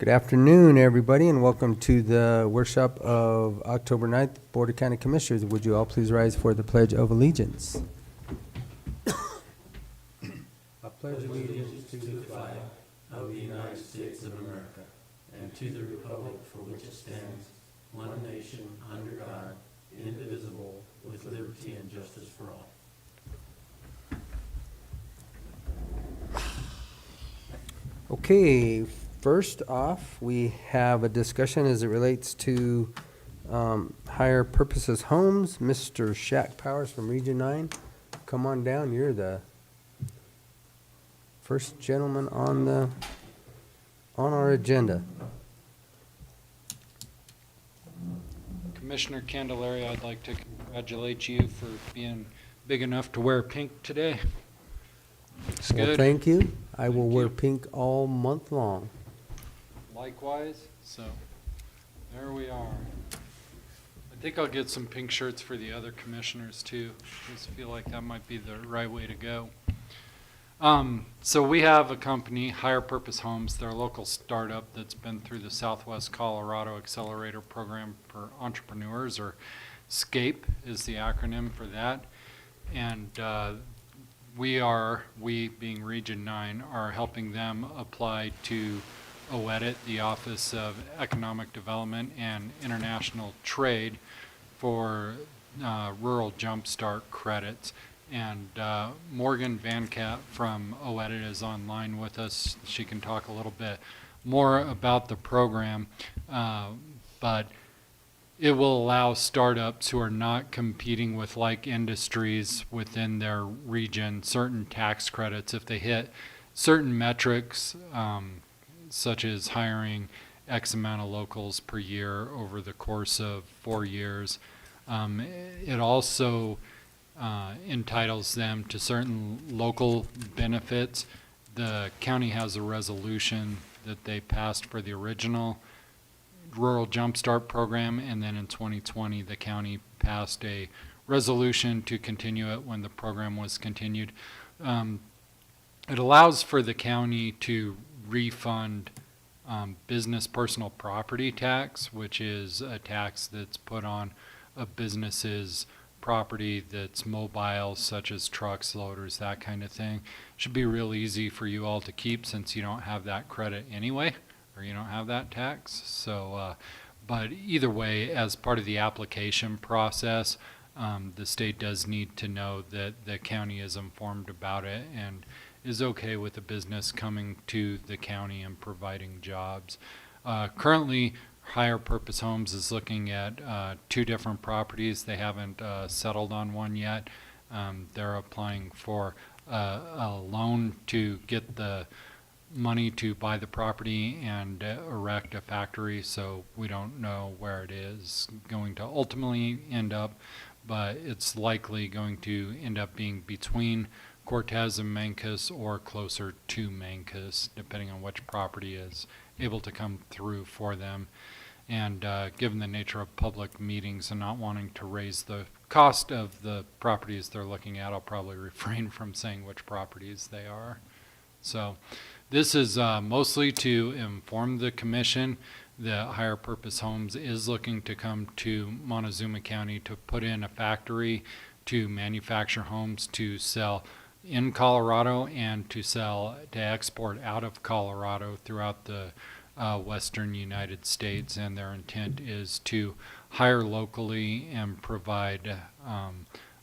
Good afternoon, everybody, and welcome to the workshop of October 9th, Board of County Commissioners. Would you all please rise for the Pledge of Allegiance? I pledge allegiance to the flag of the United States of America and to the republic for which it stands, one nation, under God, indivisible, with liberty and justice for all. Okay, first off, we have a discussion as it relates to higher purposes homes. Mr. Shak Powers from Region 9, come on down. You're the first gentleman on our agenda. Commissioner Candelaria, I'd like to congratulate you for being big enough to wear pink today. It's Well, good. thank you. I will Thank wear you. pink all month long. Likewise, so there we are. I think I'll get some pink shirts for the other commissioners too. Just feel like that might be the right way to go. So we have a company, Higher Purpose Homes. They're a local startup that's been through the Southwest Colorado Accelerator Program for Entrepreneurs, or SCAPE is the acronym for that. And we being Region 9, are helping them apply to OEDIT, the Office of Economic Development and International Trade, for rural Jumpstart credits. And Morgan Van Cat from OEDIT is online with us. She can talk a little bit more about the program, but it will allow startups who are not competing with like industries within their region certain tax credits if they hit certain metrics, such as hiring X amount of locals per year over the course of 4 years. It also entitles them to certain local benefits. The county has a resolution that they passed for the original Rural Jumpstart program, and then in 2020 the county passed a resolution to continue it when the program was continued. It allows for the county to refund business personal property tax, which is a tax that's put on a business's property that's mobile, such as trucks, loaders, that kind of thing. Should be real easy for you all to keep since you don't have that credit anyway, or you don't have that tax. So, but either way, as part of the application process, the state does need to know that the county is informed about it and is okay with the business coming to the county and providing jobs. Currently, Higher Purpose Homes is looking at 2 different properties. They haven't settled on one yet. They're applying for a loan to get the money to buy the property and erect a factory, so we don't know where it is going to ultimately end up, but it's likely going to end up being between Cortez and Mancos or closer to Mancos, depending on which property is able to come through for them. And given the nature of public meetings and not wanting to raise the cost of the properties they're looking at, I'll probably refrain from saying which properties they are. So this is mostly to inform the commission that Higher Purpose Homes is looking to come to Montezuma County to put in a factory to manufacture homes to sell in Colorado and to export out of Colorado throughout the western United States. And their intent is to hire locally and provide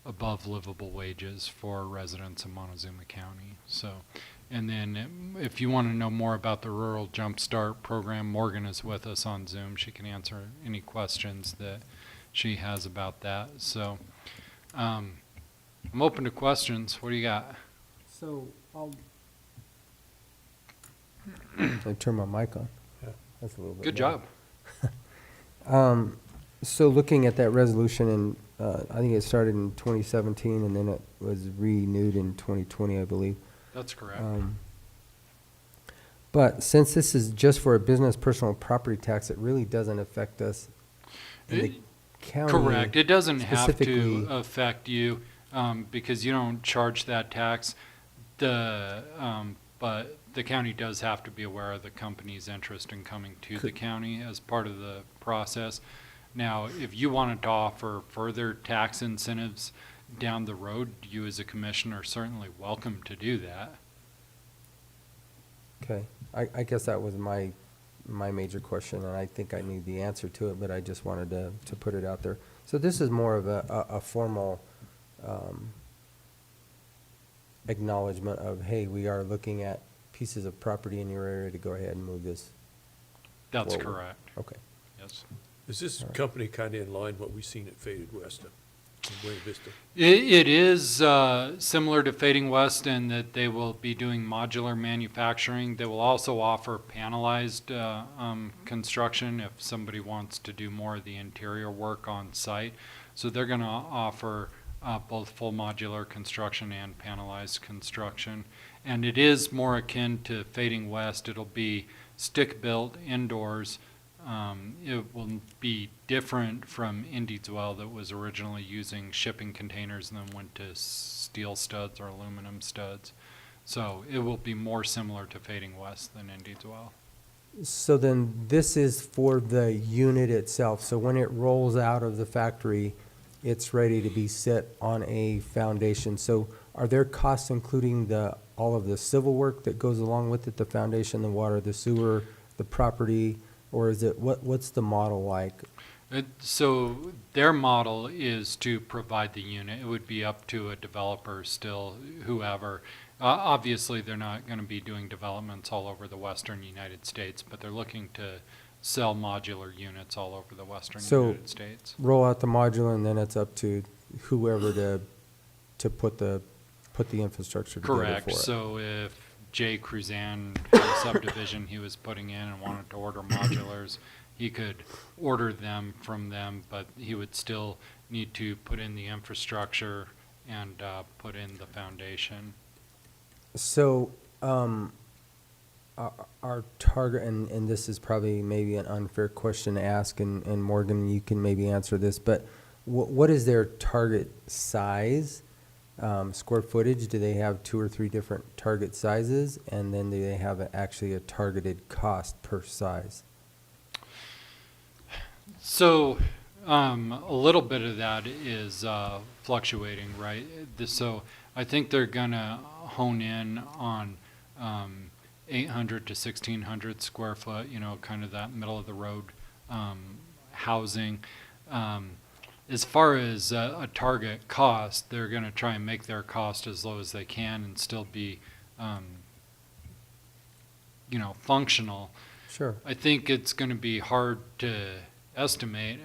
above livable wages for residents of Montezuma County. So, and then if you want to know more about the Rural Jumpstart program, Morgan is with us on Zoom. She can answer any questions that she has about that. So I'm open to questions. What do you got? So I turn my mic on. Yeah. That's a little bit Good better. job. So looking at that resolution, and I think it started in 2017 and then it was renewed in 2020, I believe. That's correct. But since this is just for a business personal property tax, it really doesn't affect us in the county. Correct. It doesn't have to specifically affect you because you don't charge that tax. But the county does have to be aware of the company's interest in coming to the county as part of the process. Now, if you wanted to offer further tax incentives down the road, you as a commissioner are certainly welcome to do that. Okay, I guess that was my major question, and I think I need the answer to it, but I just wanted to put it out there. So this is more of a formal acknowledgement of, hey, we are looking at pieces of property in your area to go ahead and move this. That's forward. correct, Okay. yes. Is this All right. company kind of in line what we've seen at Faded West in Buena Vista? It is similar to Fading West in that they will be doing modular manufacturing. They will also offer panelized construction if somebody wants to do more of the interior work on site. So they're going to offer both full modular construction and panelized construction. And it is more akin to Fading West. It'll be stick-built indoors. It will be different from Indieswell that was originally using shipping containers and then went to steel studs or aluminum studs. So it will be more similar to Fading West than Indieswell. So then this is for the unit itself. So when it rolls out of the factory, it's ready to be set on a foundation. So are there costs including all of the civil work that goes along with it, the foundation, the water, the sewer, the property, or is it, what's the model like? So their model is to provide the unit. It would be up to a developer still, whoever. Obviously, they're not going to be doing developments all over the western United States, but they're looking to sell modular units all over the western United States. Roll out the modular, and then it's up to whoever to put the infrastructure together for it. Correct. So if Jay Cruzan had a subdivision he was putting in and wanted to order modulars, he could order them from them, but he would still need to put in the infrastructure and put in the foundation. So, our target, and this is probably maybe an unfair question to ask, and Morgan, you can maybe answer this, but what is their target size, square footage? Do they have 2 or 3 different target sizes? And then do they have actually a targeted cost per size? So a little bit of that is fluctuating, right? So I think they're going to hone in on 800 to 1,600 square foot, kind of that middle of the road housing. As far as a target cost, they're going to try and make their cost as low as they can and still be, functional. Sure. I think it's going to be hard to estimate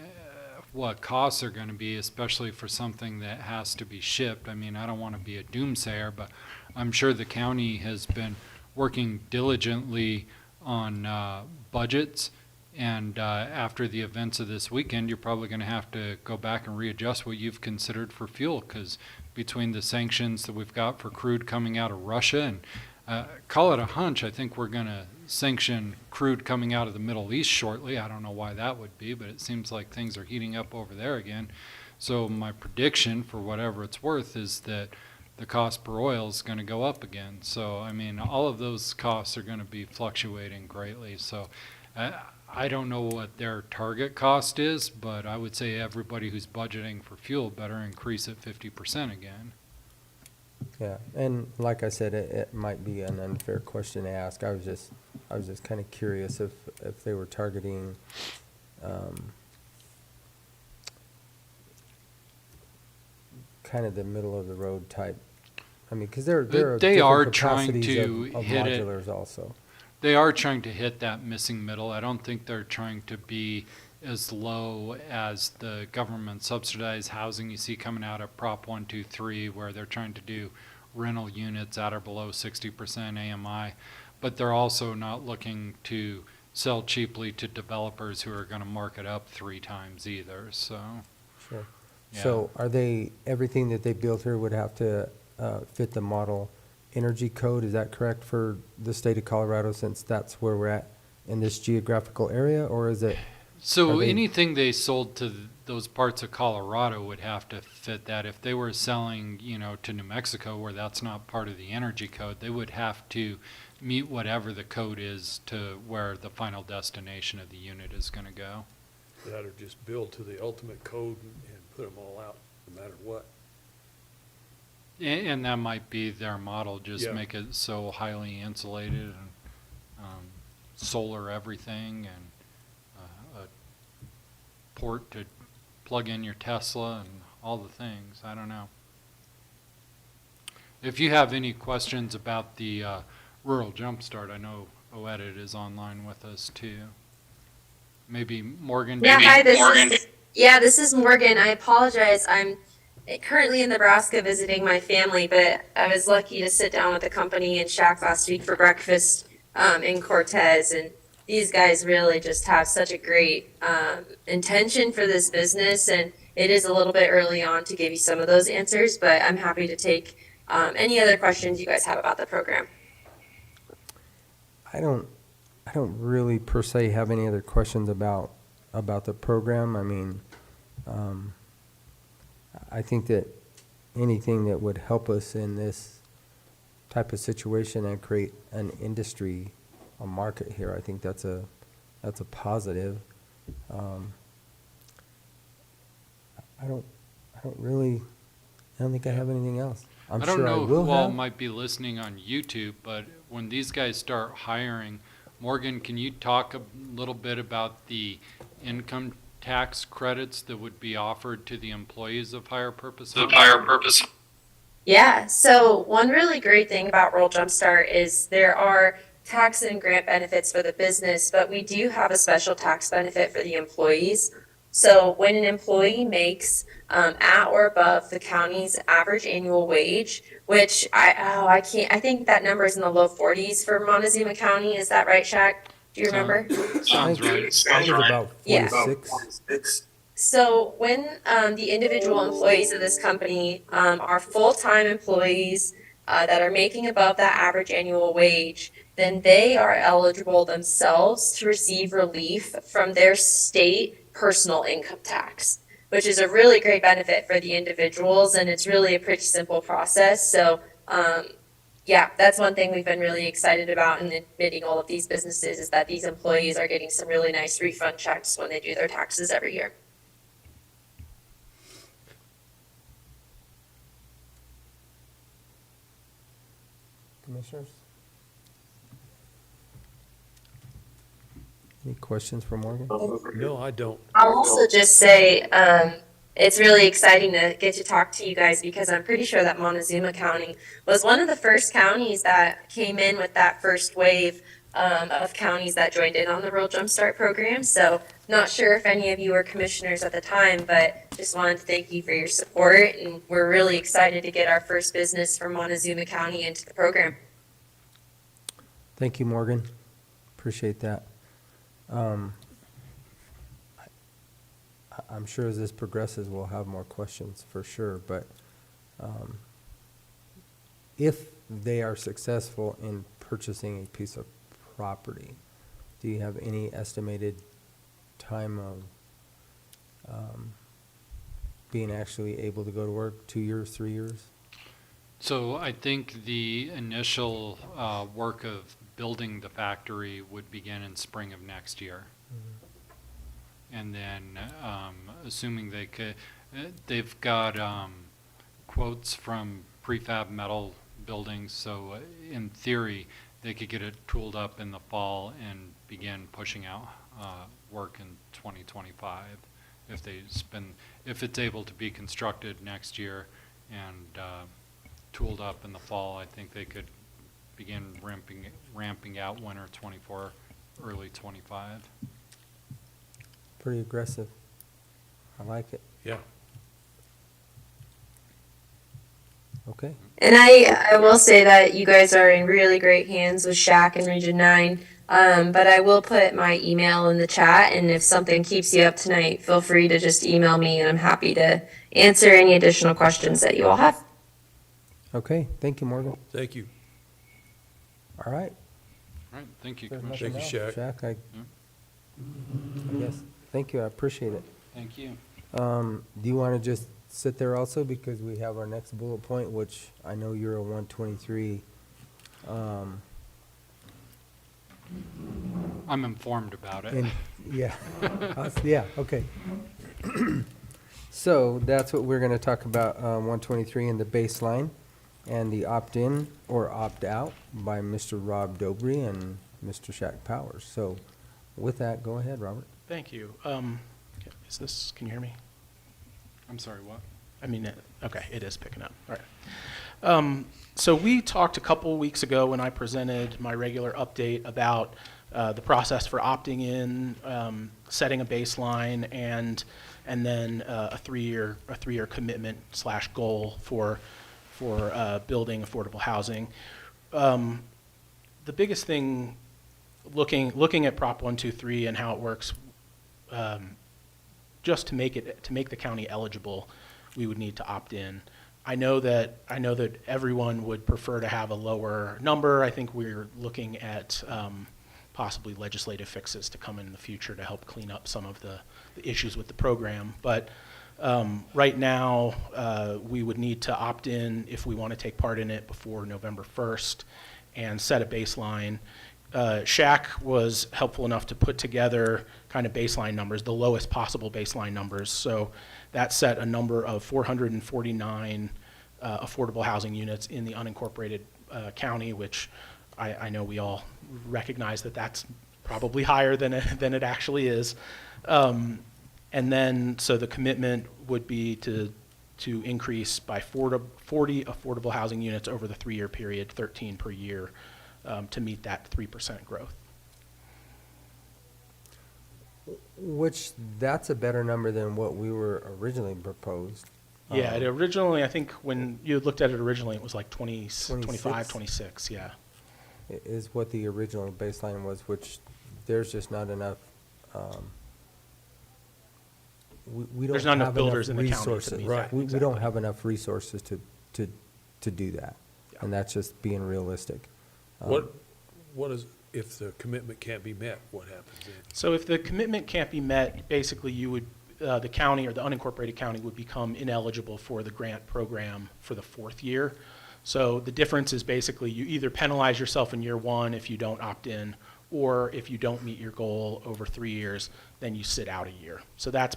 what costs are going to be, especially for something that has to be shipped. I mean, I don't want to be a doomsayer, but I'm sure the county has been working diligently on budgets. And after the events of this weekend, you're probably going to have to go back and readjust what you've considered for fuel, because between the sanctions that we've got for crude coming out of Russia and call it a hunch, I think we're going to sanction crude coming out of the Middle East shortly. I don't know why that would be, but it seems like things are heating up over there again. So my prediction, for whatever it's worth, is that the cost per oil is going to go up again. So, I mean, all of those costs are going to be fluctuating greatly. So I don't know what their target cost is, but I would say everybody who's budgeting for fuel better increase it 50% again. Yeah, and like I said, it might be an unfair question to ask. I was just kind of curious if they were targeting kind of the middle of the road type. I mean, because there are They are different trying capacities to of hit it. modulars also. They are trying to hit that missing middle. I don't think they're trying to be as low as the government subsidized housing you see coming out of Prop 123, where they're trying to do rental units at or below 60% AMI. But they're also not looking to sell cheaply to developers who are going to mark it up 3 times either. So, Sure. yeah. So are everything that they built here would have to fit the model energy code? Is that correct for the state of Colorado, since that's where we're at in this geographical area, or is it? So Are they- anything they sold to those parts of Colorado would have to fit that. If they were selling, to New Mexico, where that's not part of the energy code, they would have to meet whatever the code is to where the final destination of the unit is going to go. That or just build to the ultimate code and put them all out, no matter what. And that might be their model, just Yeah. make it so highly insulated and solar everything and a port to plug in your Tesla and all the things. I don't know. If you have any questions about the Rural Jumpstart, I know OEdit is online with us too. Maybe Morgan. Yeah, hi, this is Morgan. I apologize. I'm currently in Nebraska visiting my family, but I was lucky to sit down with the company in Shak last week for breakfast in Cortez, and these guys really just have such a great intention for this business, and it is a little bit early on to give you some of those answers, but I'm happy to take any other questions you guys have about the program. I don't really per se have any other questions about the program. I mean, I think that anything that would help us in this type of situation and create an industry, a market here, I think that's a positive. I don't think I have anything else. I'm I don't sure I know will who all have. might be listening on YouTube, but when these guys start hiring, Morgan, can you talk a little bit about the income tax credits that would be offered to the employees of Higher Purpose? Yeah, so one really great thing about Rural Jumpstart is there are tax and grant benefits for the business, but we do have a special tax benefit for the employees. So when an employee makes at or above the county's average annual wage, which I think that number is in the low 40s for Montezuma County. Is that right, Shak? Do you remember? Sounds right. I think it's about Yeah. 46. So when the individual employees of this company are full-time employees that are making above that average annual wage, then they are eligible themselves to receive relief from their state personal income tax, which is a really great benefit for the individuals, and it's really a pretty simple process. So yeah, that's one thing we've been really excited about in admitting all of these businesses is that these employees are getting some really nice refund checks when they do their taxes every year. Commissioners? Any questions for Morgan? No, I don't. I'll also just say, it's really exciting to get to talk to you guys because I'm pretty sure that Montezuma County was one of the first counties that came in with that first wave of counties that joined in on the Rural Jumpstart program. So not sure if any of you were commissioners at the time, but just wanted to thank you for your support. And we're really excited to get our first business from Montezuma County into the program. Thank you, Morgan. Appreciate that. I'm sure as this progresses, we'll have more questions for sure, but if they are successful in purchasing a piece of property, do you have any estimated time of being actually able to go to work? 2 years, 3 years? So I think the initial work of building the factory would begin in spring of next year. And then, assuming they could, they've got quotes from prefab metal buildings, so in theory, they could get it tooled up in the fall and begin pushing out work in 2025 if it's able to be constructed next year and tooled up in the fall. I think they could begin ramping out winter 24, early 25. Pretty aggressive. I like it. Yeah. Okay. And I will say that you guys are in really great hands with Shak and Region 9. But I will put my email in the chat, and if something keeps you up tonight, feel free to just email me, and I'm happy to answer any additional questions that you all have. Okay. Thank you, Morgan. Thank you. All right. All right, thank you, There's Commissioner. Thank you, nothing else. Shak. Shak, I guess. Thank you. I appreciate it. Thank you. Do you want to just sit there also because we have our next bullet point, which I know you're a 123 I'm informed about it. And, yeah, yeah, okay. So that's what we're gonna talk about, 123 in the baseline and the opt-in or opt-out by Mr. Rob Dobry and Mr. Shak Powers. So with that, go ahead, Robert. Thank you. Can you hear me? I'm sorry, what? I mean, okay, it is picking up. All right. So we talked a couple weeks ago when I presented my regular update about the process for opting in, setting a baseline, and then a three-year commitment / goal for building affordable housing. The biggest thing, looking at Prop 123 and how it works, just to make the county eligible, we would need to opt in. I know that everyone would prefer to have a lower number. I think we're looking at possibly legislative fixes to come in the future to help clean up some of the issues with the program. But right now, we would need to opt in if we want to take part in it before November 1st and set a baseline. Shak was helpful enough to put together kind of baseline numbers, the lowest possible baseline numbers. So that set a number of 449 affordable housing units in the unincorporated county, which I know we all recognize that that's probably higher than it actually is. And then, so the commitment would be to increase by 40 affordable housing units over the 3-year period, 13 per year, to meet that 3% growth. Which, that's a better number than what we were originally proposed. Yeah, it originally, I think when you looked at it originally, it was like 25, 26? 26, yeah. Is what the original baseline was, which there's just not enough, we don't There's not enough have builders enough in the county to resources. meet that. We don't Exactly. have enough resources to do that. Yeah. And that's just being realistic. What is, if the commitment can't be met, what happens then? So if the commitment can't be met, basically you would, the county or the unincorporated county would become ineligible for the grant program for the 4th year. So the difference is basically you either penalize yourself in year 1 if you don't opt in, or if you don't meet your goal over 3 years, then you sit out a year. So that's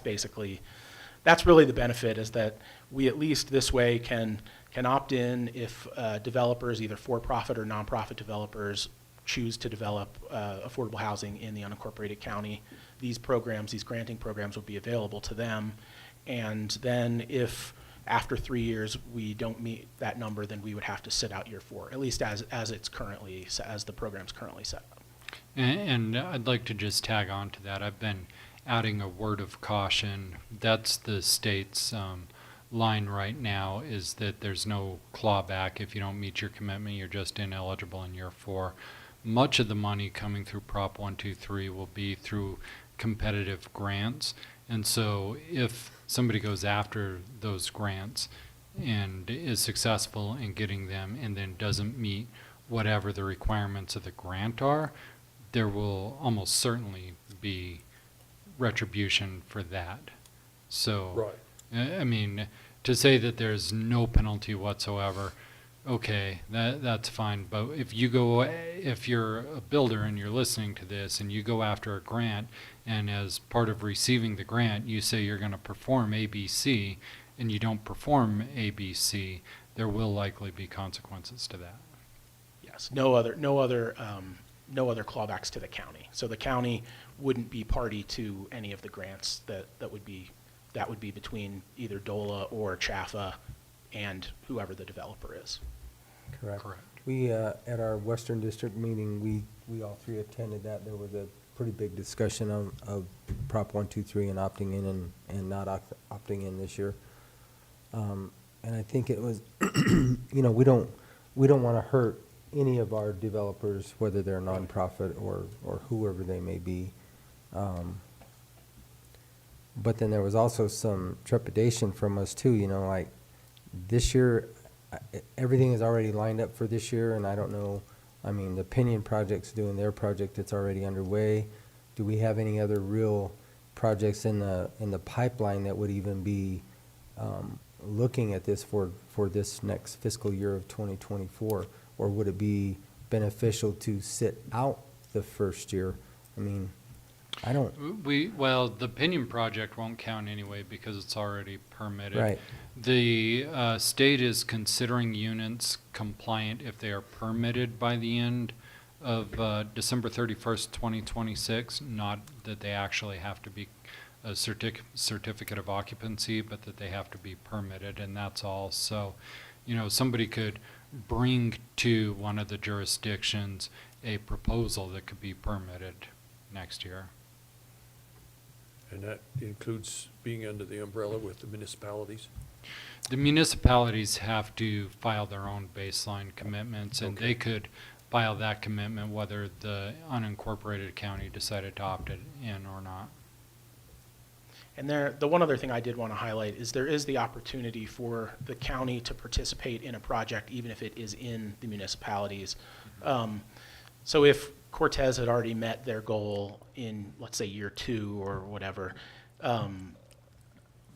really the benefit, is that we at least this way can opt in if developers, either for-profit or nonprofit developers, choose to develop affordable housing in the unincorporated county. These granting programs will be available to them. And then if after 3 years we don't meet that number, then we would have to sit out year 4, at least as the program's currently set up. And I'd like to just tag on to that. I've been adding a word of caution. That's the state's line right now, is that there's no clawback. If you don't meet your commitment, you're just ineligible in year 4. Much of the money coming through Prop 123 will be through competitive grants. And so if somebody goes after those grants and is successful in getting them and then doesn't meet whatever the requirements of the grant are, there will almost certainly be retribution for that. So, Right. I mean, to say that there's no penalty whatsoever, okay, that's fine. But if you're a builder and you're listening to this and you go after a grant, and as part of receiving the grant, you say you're going to perform ABC, and you don't perform ABC, there will likely be consequences to that. Yes, no other clawbacks to the county. So the county wouldn't be party to any of the grants that would be between either DOLA or CHAFA and whoever the developer is. Correct. Correct. We, at our Western District meeting, we all three attended that. There was a pretty big discussion of Prop 123 and opting in and not opting in this year. And I think it was, we don't want to hurt any of our developers, whether they're nonprofit or whoever they may be. But then there was also some trepidation from us too, like this year, everything is already lined up for this year, and I don't know, the Pinion Project's doing their project, it's already underway. Do we have any other real projects in the pipeline that would even be looking at this for this next fiscal year of 2024? Or would it be beneficial to sit out the first year. I mean, I don't, Well, the Pinion project won't count anyway because it's already permitted. right, The state is considering units compliant if they are permitted by the end of December 31st, 2026, not that they actually have to be a certificate of occupancy, but that they have to be permitted, and that's all. So, somebody could bring to one of the jurisdictions a proposal that could be permitted next year. And that includes being under the umbrella with the municipalities? The municipalities have to file their own baseline commitments, and Okay. they could file that commitment whether the unincorporated county decided to opt it in or not. And the one other thing I did want to highlight is there is the opportunity for the county to participate in a project even if it is in the municipalities. So if Cortez had already met their goal in, let's say, year 2 or whatever,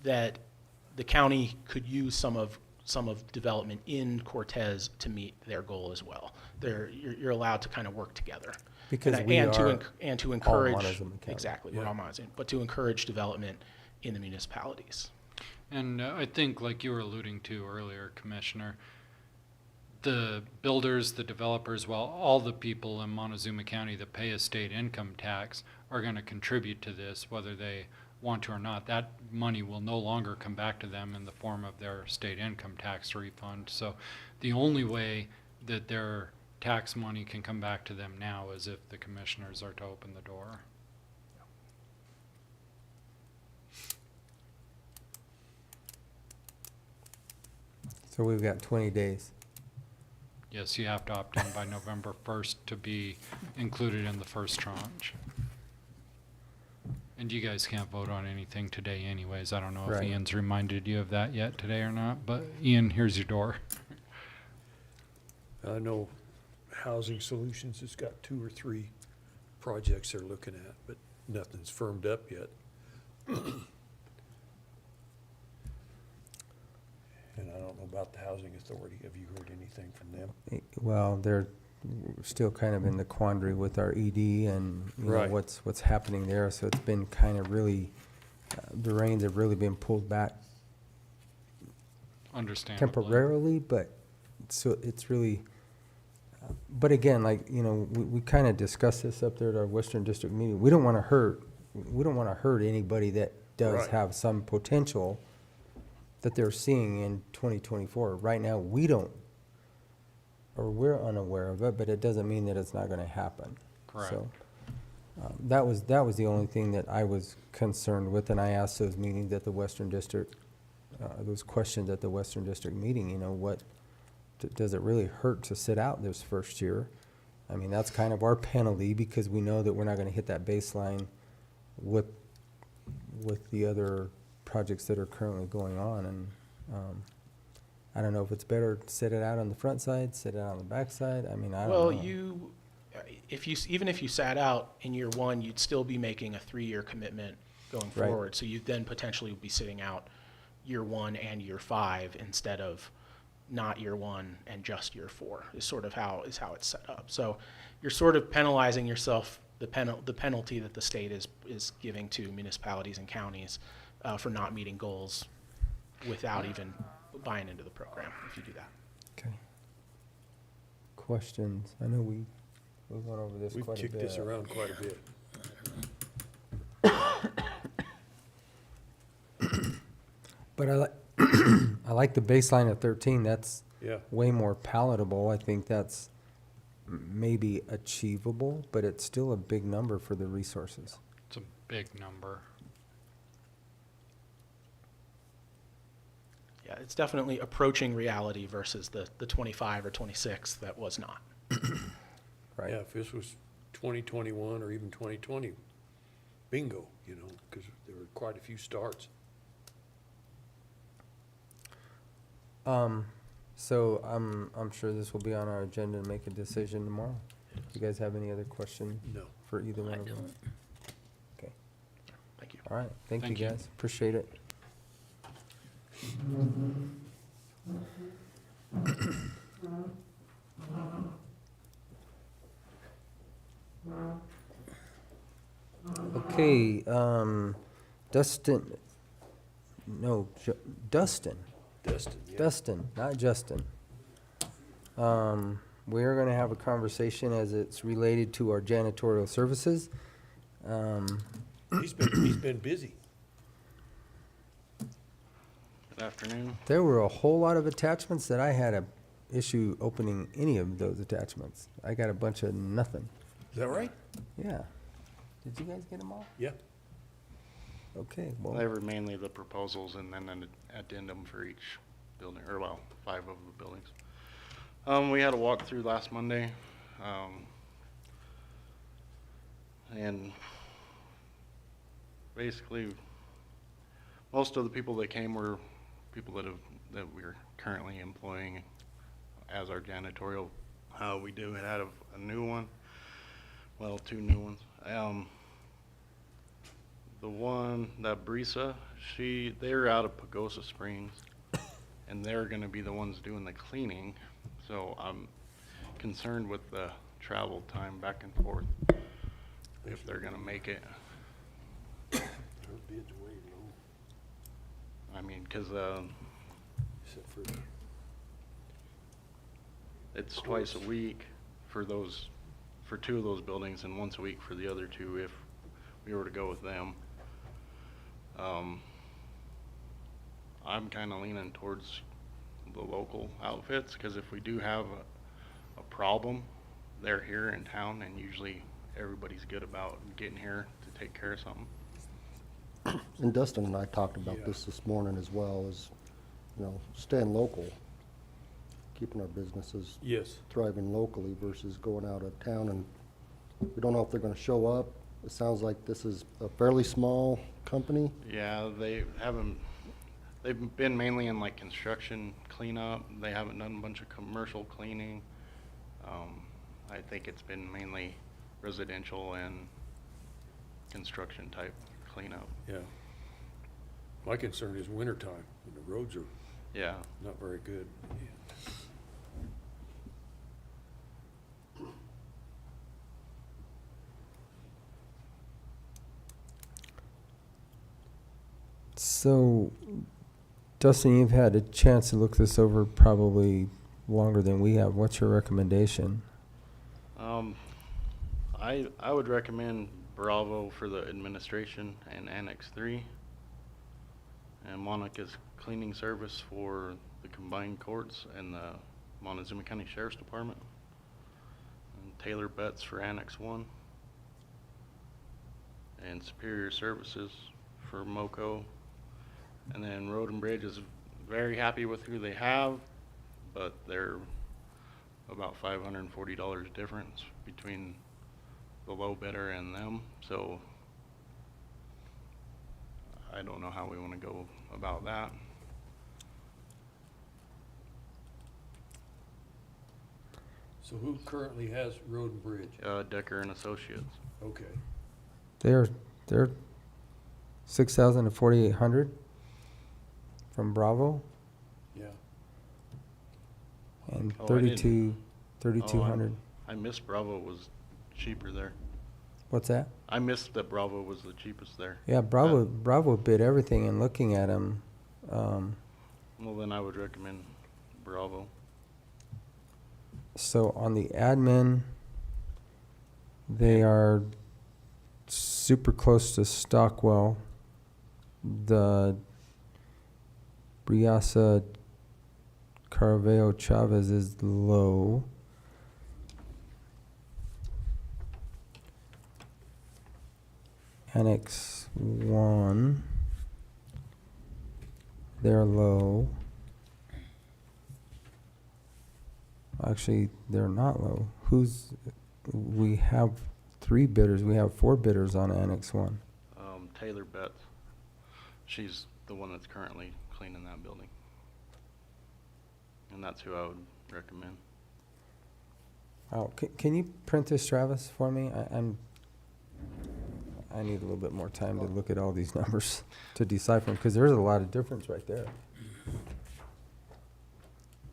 that the county could use some of development in Cortez to meet their goal as well. You're allowed to kind of work together. because And- we and to are enc- and to all encourage Montezuma County. exactly we're Yeah. all Montezuma, but to encourage development in the municipalities. And I think, like you were alluding to earlier, Commissioner, the builders, the developers, well, all the people in Montezuma County that pay a state income tax are going to contribute to this, whether they want to or not. That money will no longer come back to them in the form of their state income tax refund. So the only way that their tax money can come back to them now is if the commissioners are to open the door. So we've got 20 days. Yes, you have to opt in by November 1st to be included in the first tranche. And you guys can't vote on anything today anyways. I don't know if Right. Ian's reminded you of that yet today or not, but Ian, here's your door. I know Housing Solutions has got 2 or 3 projects they're looking at, but nothing's firmed up yet. And I don't know about the Housing Authority. Have you heard anything from them? Well, they're still kind of in the quandary with our ED and, you know, Right. what's happening there. So it's been kind of really, the reins have really been pulled back Understandably. temporarily, but so it's really, but again, like, you know, we kind of discussed this up there at our Western District meeting. We don't want to hurt anybody that does Right. have some potential that they're seeing in 2024. Right now, we don't, or we're unaware of it, but it doesn't mean that it's not going to happen. Correct. So, that was the only thing that I was concerned with, and I asked those meetings at the Western District, those questions at the Western District meeting, you know, what, does it really hurt to sit out this first year? I mean, that's kind of our penalty, because we know that we're not going to hit that baseline with the other projects that are currently going on, and I don't know if it's better to sit it out on the front side, sit it out on the back side. I mean, I don't know. Well, even if you sat out in year 1, you'd still be making a 3-year commitment going Right. forward. So you'd then potentially be sitting out year 1 and year 5 instead of not year 1 and just year 4 is sort of how it's set up. So you're sort of penalizing yourself, the penalty that the state is giving to municipalities and counties for not meeting goals without even buying into the program, if you do that. Okay. Questions? I know we've gone over this We've quite a bit. kicked this around quite a bit. But I like the baseline of 13. That's Yeah. way more palatable. I think that's maybe achievable, but it's still a big number for the resources. It's a big number. Yeah, it's definitely approaching reality versus the 25 or 26 that was not. Right. Yeah, if this was 2021 or even 2020, bingo, you know, because there were quite a few starts. So I'm sure this will be on our agenda to make a decision tomorrow. You guys have any other questions No. for either one I of them? don't. Okay. Thank you. All right. Thank you, Thank you. guys. Appreciate it. Okay, Dustin, no, Dustin, Dustin, yeah. Dustin, not Justin. We're gonna have a conversation as it's related to our janitorial services. He's been busy. Good afternoon. There were a whole lot of attachments that I had a issue opening any of those attachments. I got a bunch of nothing. Is that right? Yeah. Did you guys get them all? Yeah. Okay, They well, were mainly the proposals and then an addendum for each building, or well, 5 of the buildings. We had a walkthrough last Monday. And basically, most of the people that came were people that we're currently employing as our janitorial. We do have a new one, well, 2 new ones. The one, that Brisa, they're out of Pagosa Springs, and they're gonna be the ones doing the cleaning. So I'm concerned with the travel time back and forth, if they're gonna make it. Her bid's way low, I mean, 'cause except for, it's twice a week for 2 of those buildings, and once a week for the other 2 if we were to go with them. I'm kinda leaning towards the local outfits, 'cause if we do have a problem, they're here in town, and usually everybody's good about getting here to take care of something. And Dustin and I talked about Yeah. this morning as well, as, staying local, keeping our businesses yes. thriving locally versus going out of town, and we don't know if they're gonna show up. It sounds like this is a fairly small company. Yeah, they've been mainly in like construction cleanup. They haven't done a bunch of commercial cleaning. I think it's been mainly residential and construction type cleanup. Yeah. My concern is wintertime, when the roads are Yeah. not very good. so, Dustin, you've had a chance to look this over probably longer than we have. What's your recommendation? I would recommend Bravo for the administration and Annex 3, and Monica's cleaning service for the combined courts and the Montezuma County Sheriff's Department, and Taylor Betts for Annex 1, and Superior Services for MoCo. And then Road and Bridge is very happy with who they have, but they're about $540 difference between the low bidder and them. So I don't know how we want to go about that. So who currently has Road and Bridge? Decker and Associates. Okay. They're 6,000 to 4,800 from Bravo, Yeah. and Oh, I didn't- 3,200. I missed Bravo was cheaper there. What's that? I missed that Bravo was the cheapest there. Yeah, Bravo bid everything, and looking at them, Well, then I would recommend Bravo. so on the admin, they are super close to Stockwell. The Briasa Caraveo Chavez is low. Annex 1, they're low. Actually, they're not low. We have 3 bidders, we have 4 bidders on Annex 1. Taylor Betts. She's the one that's currently cleaning that building. And that's who I would recommend. Oh, can you print this, Travis, for me? I need a little bit more time to look at all these numbers to decipher them, because there's a lot of difference right there.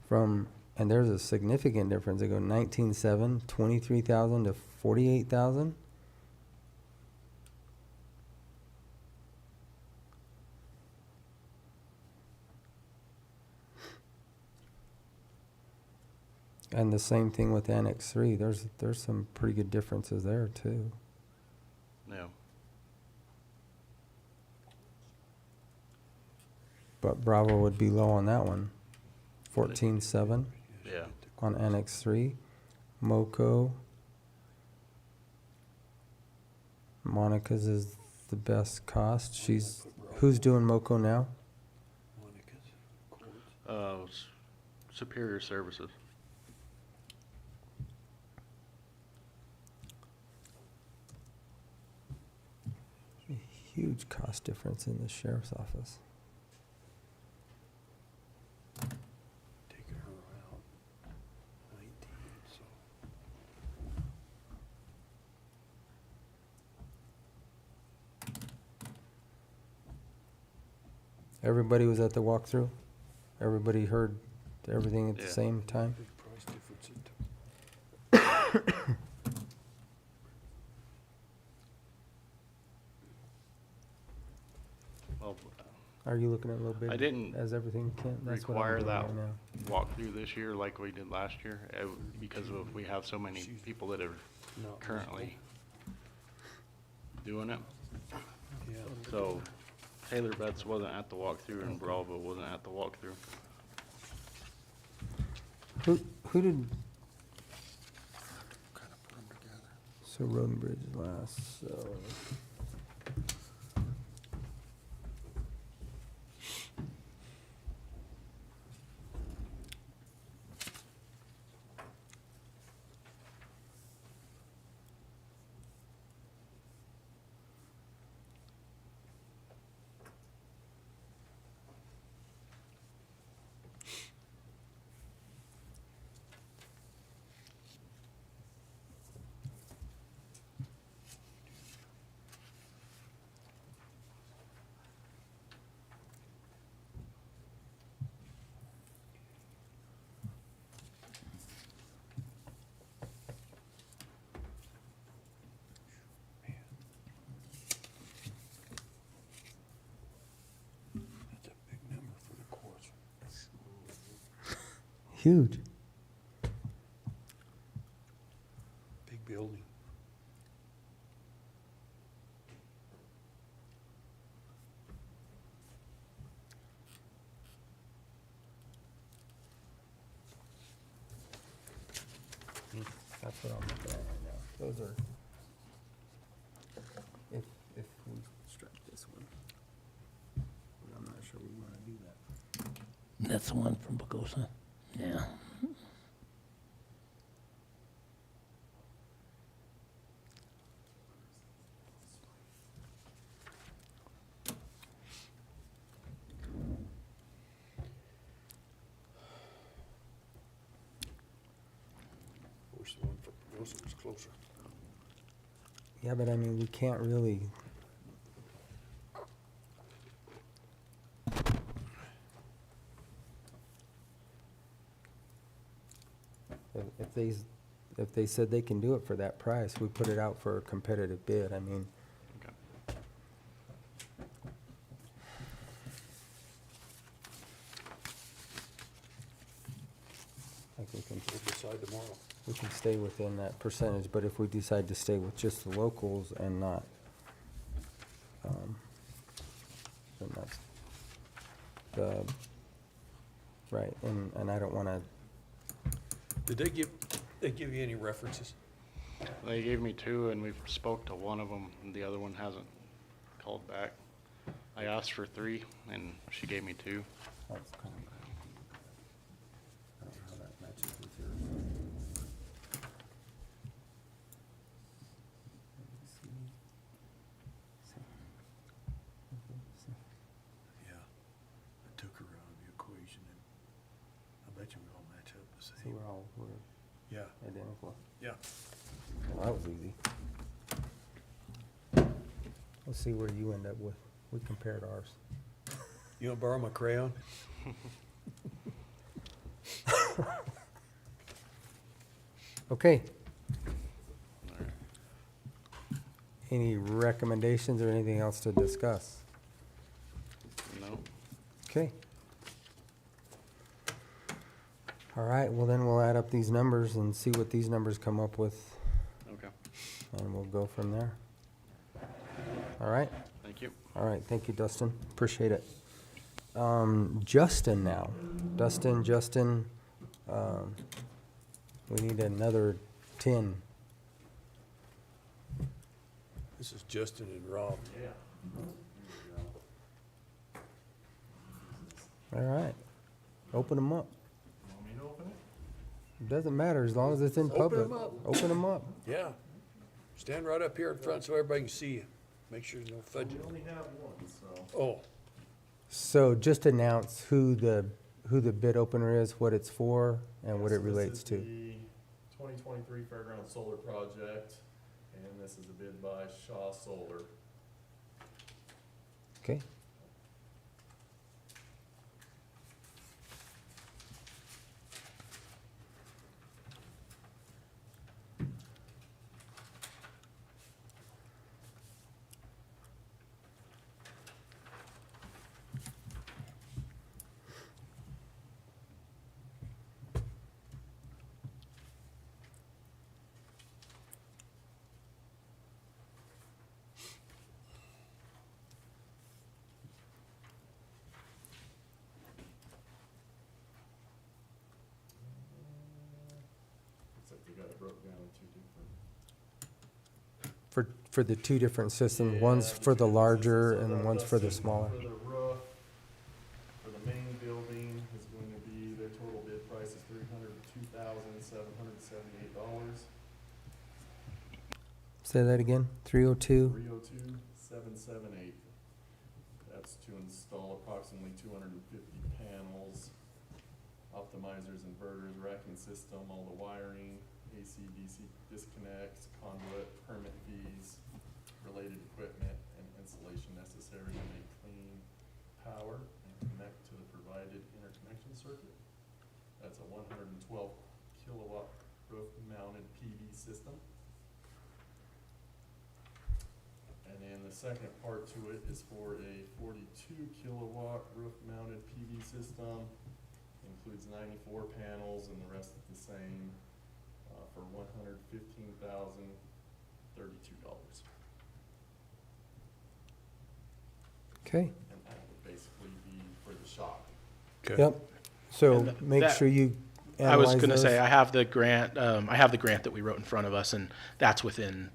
From And there's a significant difference. They go 19.7, 23,000 to 48,000. And the same thing with Annex 3. There's some pretty good differences there too. Yeah. But Bravo would be low on that one. 14.7 Yeah. on Annex 3. Moco. Monica's is the best cost. Who's doing Moco now? Superior Services. Huge cost difference in the sheriff's office. Taking her out, 19, so. Everybody was at the walkthrough? Everybody heard everything at the Yeah. same time? Big price difference in Well, Are you looking at a little bit? I didn't As everything can? That's what I'm require doing that right now. walkthrough this year like we did last year, because of we have so many people that are not currently doing it. Yeah. So Taylor Betts wasn't at the walkthrough and Bravo wasn't at the walkthrough. Who did? So Road and Bridge last, so. That's a big number for the courts. Huge. Big building. That's what I'm looking at right now. Those are, if we strike this one, but I'm not sure we want to do that. That's the one from BOCC. Yeah. Wish the one for Pagosa was closer. Yeah, but I mean, we can't really. If they said they can do it for that price, we put it out for a competitive bid. I mean, Okay. I think We'll decide tomorrow. we can stay within that percentage, but if we decide to stay with just the locals and not, then that's the, right, and I don't wanna, Did they give you any references? They gave me two and we spoke to one of them and the other one hasn't called back. I asked for three and she gave me two. that's kind of, I don't know how that matches with yours. Yeah. I took her out of the equation and I bet you we all match up the So same. we're Yeah, identical. yeah. Well, that was easy. Let's see where you end up with. We compared ours. You wanna borrow my crayon? Okay. Any recommendations or anything else to discuss? No. Okay. All right, well then we'll add up these numbers and see what these numbers come up with, Okay. and we'll go from there. All right? Thank you. All right, thank you, Dustin. Appreciate it. Justin now. Justin, we need another 10. This is Justin and Rob. All right. Open them up. It doesn't matter as long as it's in public. 'em up. Open them up. Yeah. Stand right up here in front so everybody can see you. Make sure there's no fudging. We only have one, so. Oh, So just announce who the bid opener is, what it's for, and what it relates to. This is the 2023 Fairgrounds Solar Project, and this is a bid by Shaw Solar. Okay? Looks like they got it broke down into different. For the two different systems, Yeah, one's for the two larger systems. So and the- one's the for the system smaller. For the roof, for the main building is going to be, their total bid price is $302,778. Say that again, 302? 302,778. That's to install approximately 250 panels, optimizers, inverters, racking system, all the wiring, AC, DC disconnects, conduit, permit fees, related equipment, and installation necessary to make clean power and connect to the provided interconnection circuit. That's a 112 kilowatt roof mounted PV system. And then the second part to it is for a 42 kilowatt roof mounted PV system. Includes 94 panels and the rest is the same, for $115,032. Okay, And that would basically be for the shop. okay. yep. So And make that- sure you I was analyze gonna say, those. I have the grant that we wrote in front of us, and that's within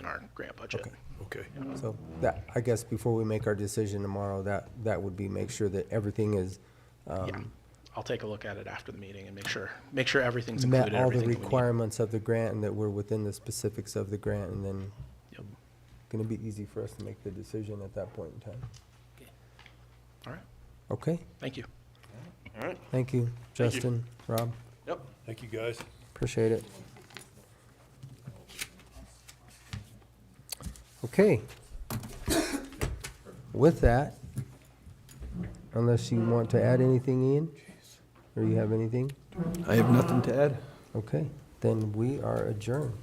our grant budget. Okay. Okay. So that, I guess before we make our decision tomorrow, that would be make sure that everything is, Yeah, I'll take a look at it after the meeting and make sure everything's met included, all the everything that we need. requirements of the grant and that we're within the specifics of the grant, and then Yep. gonna be easy for us to make the decision at that point in time. All right, Okay, thank you. All right. thank you, Thank you. Justin, Rob, Yep. Thank you, guys. appreciate it. Okay. With that, unless you want to add anything, Ian, or you have anything? I have nothing to add. Okay, then we are adjourned.